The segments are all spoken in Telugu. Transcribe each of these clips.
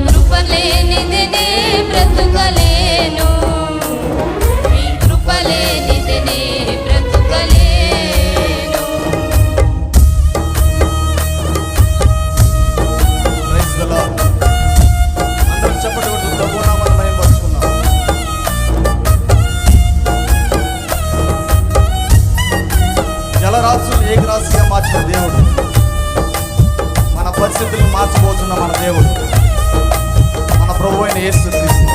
కృప లేనిదే బ్రతుకలేను, నీ కృప లేనిదే బ్రతుకలేను. Praise the lord. అందరం చప్పట్లు కొడుతూ ప్రభువు నామమున మహిమపరచుకుందాం. జలరాశులు ఏకరాశిగా మార్చిన దేవుడు, మన పరిస్థితులను మార్చబోతున్న మన దేవుడు, మన ప్రభువు అయిన యేసుక్రీస్తు.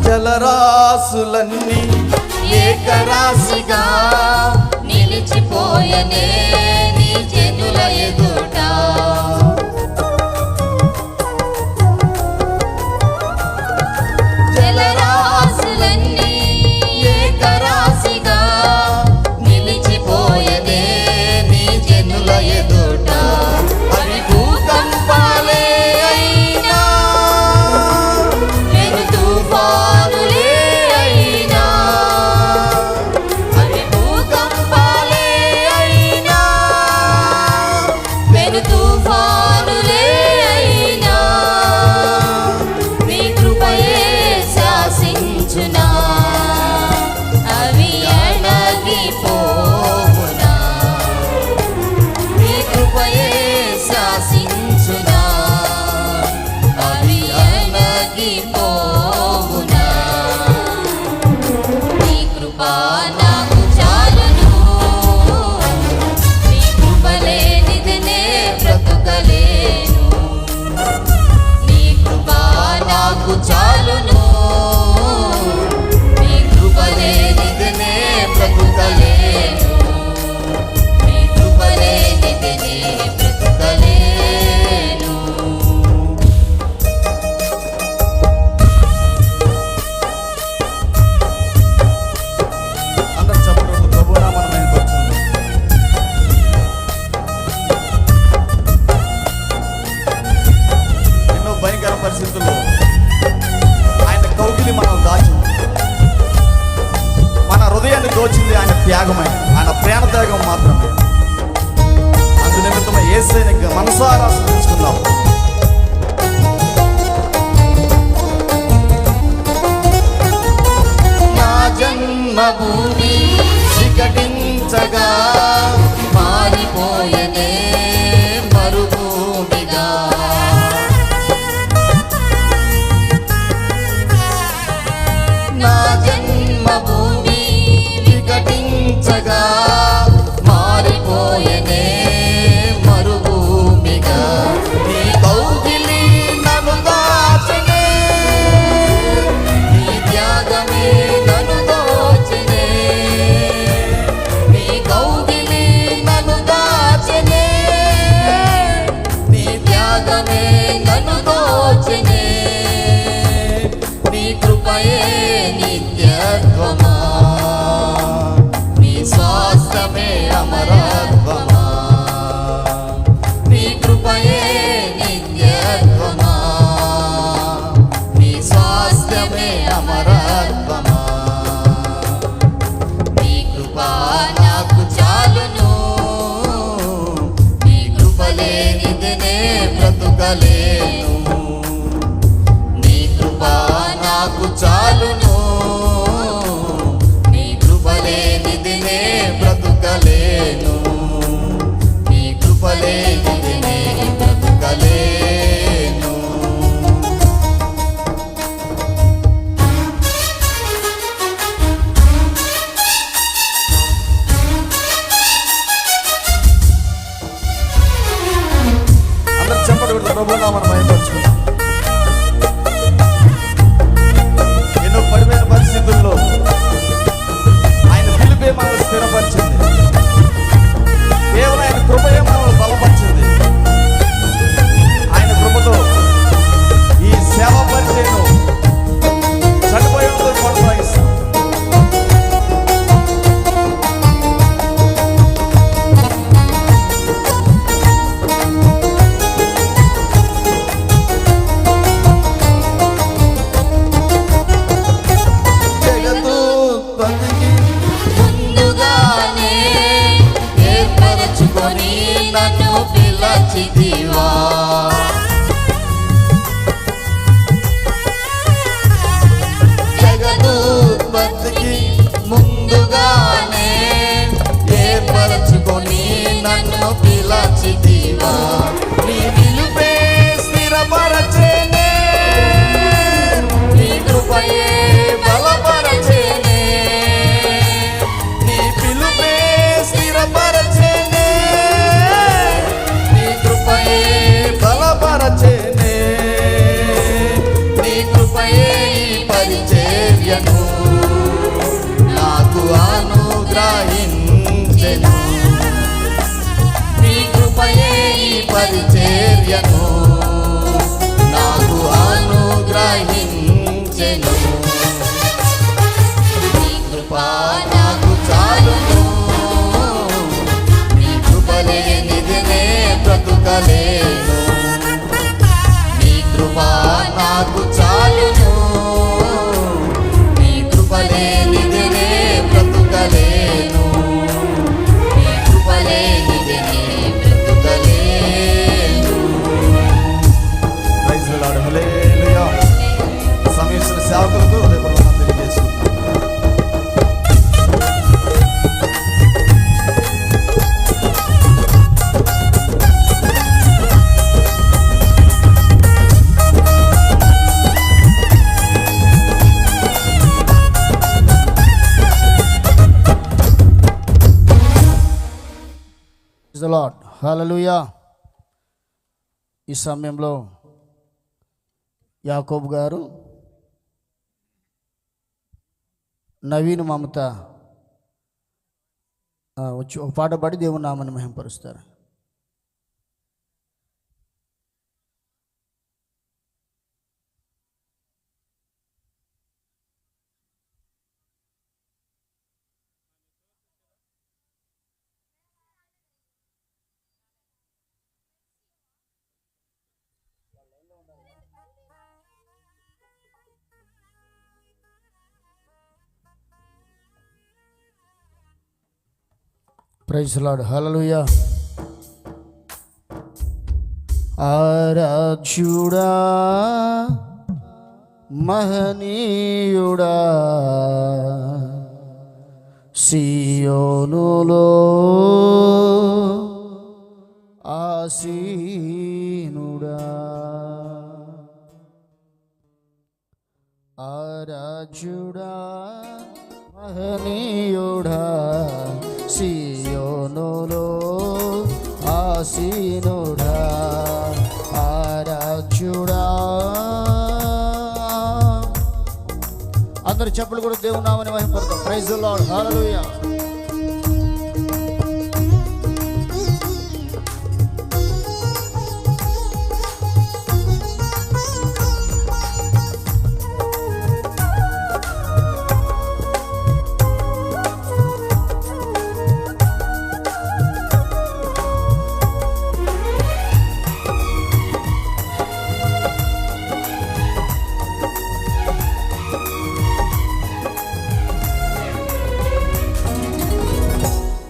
జలరాశులన్నీ ఏకరాశిగా నిలిచిపోయనే నీ జనుల ఎదుట. జలరాశులన్నీ ఏకరాశిగా నిలిచిపోయనే నీ జనుల ఎదుట. అవి భూకంపాలే అయినా, పెను తుఫానులే అయినా, అవి భూకంపాలే అయినా, పెను తుఫానులే అయినా, నీ కృపయే శాసించునా, అవి అణగిపోవునా. నీ కృపయే శాసించునా, అవి అణగిపోవునా. నీ కృప నాకు చాలును, నీ కృప లేనిదే బ్రతుకలేను. నీ కృప నాకు చాలును, నీ కృప లేనిదే బ్రతుకలేను. నీ కృప లేనిదే బ్రతుకలేను. అందరం చప్పట్లు కొడుతూ ప్రభువు నామమున మహిమపరచుకుందాం. ఎన్నో భయంకర పరిస్థితుల్లో ఆయన కౌగిలి మనం దాచింది, మన హృదయాన్ని దోచింది ఆయన త్యాగమే, ఆయన ప్రేమ త్యాగం మాత్రమే. అందు నిమిత్తం యేసయ్యని మనసారా స్తుతించుకుందాం. నా జన్మభూమి వికటించగా మారిపోయనే మరుభూమిగా. నా జన్మభూమి వికటించగా మారిపోయనే మరుభూమిగా. నీ కౌగిలి నన్ను దాచెనే, నీ త్యాగమే నన్ను దోచెనే. నీ కౌగిలి నన్ను దాచెనే, నీ త్యాగమే నన్ను దోచెనే. నీ కృపయే నిత్యత్వమా, నీ స్వాస్థ్యమే అమరత్వమా. నీ కృపయే నిత్యత్వమా, నీ స్వాస్థ్యమే అమరత్వమా. నీ కృప నాకు చాలును, నీ కృప లేనిదే బ్రతుకలేను. నీ కృప నాకు చాలును, నీ కృప లేనిదే బ్రతుకలేను. నీ కృప లేనిదే బ్రతుకలేను. అందరం చప్పట్లు కొడుతూ ప్రభువు నామమున మహిమపరచుకుందాం. ఎన్నో పడిపోయిన పరిస్థితుల్లో ఆయన పిలుపే మనల్ని స్థిరపరిచింది, కేవలం ఆయన కృపయే మనల్ని బలపరిచింది. ఆయన కృపతో ఈ సేవ పరిచయం చనిపోయేందుకు కొనసాగిస్తాం. పిలచితివా. జగదుత్పత్తికి ముందుగానే ఏర్పరచుకొని నన్ను పిలచితివా. నీ పిలుపే స్థిరపరచేనే, నీ కృపయే బలపరచేనే. నీ పిలుపే స్థిరపరచేనే, నీ కృపయే బలపరచేనే. నీ కృపయే ఈ పరిచర్యను నాకు అనుగ్రహించెను. నీ కృపయే ఈ పరిచర్యను నాకు అనుగ్రహించెను. నీ కృప నాకు చాలును, నీ కృప లేనిదినే బ్రతుకలేను. నీ కృప నాకు చాలును, నీ కృప లేనిదినే బ్రతుకలేను. నీ కృప లేనిదినే బ్రతుకలేను. Praise the Lord. హల్లెలూయా. సమీక్షణ సేవకులకు హృదయపూర్వకంగా తెలియజేస్తున్నాను. Praise the Lord. హల్లెలూయా. ఈ సమయంలో యాకోబు గారు నవీన్ మమత వచ్చి ఒక పాట పాడి దేవుని నామాన్ని మహింపరుస్తారు. Praise the Lord. హల్లెలూయా. ఆరాధ్యుడా మహనీయుడా సియోనులో ఆసీనుడా, ఆరాధ్యుడా మహనీయుడా సియోనులో ఆసీనుడా, ఆరాధ్యుడా. అందరు చెప్పులు కూడా దేవుని నామమున మహిమపడతాం. Praise the Lord. హల్లెలూయా.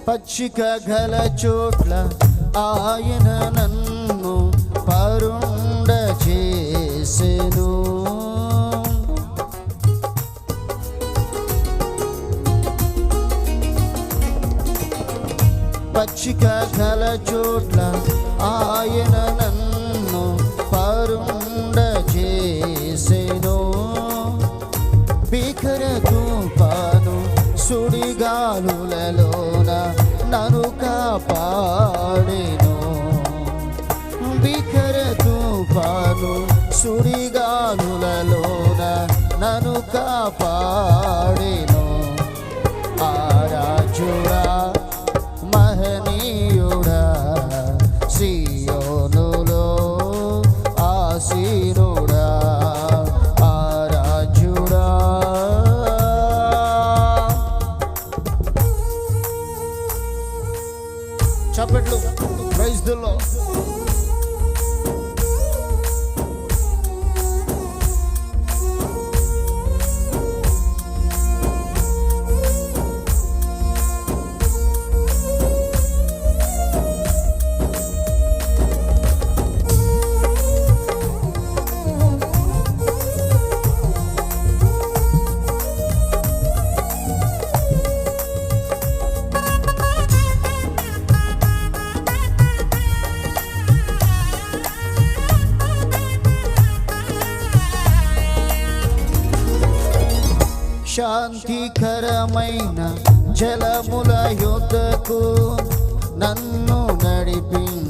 పచ్చిక గల చోట్ల ఆయన నన్ను పరుండ చేసెను. పచ్చిక గల చోట్ల ఆయన నన్ను పరుండ చేసెను. భీకర తుఫాను సుడిగాలులలోన నన్ను కాపాడెను. భీకర తుఫాను సుడిగాలులలోన నన్ను కాపాడెను. ఆరాధ్యుడా మహనీయుడా సియోనులో ఆసీనుడా, ఆరాధ్యుడా. చప్పట్లు. Praise the lord. శాంతికరమైన జలముల యొద్దకు నన్ను నడిపించుము.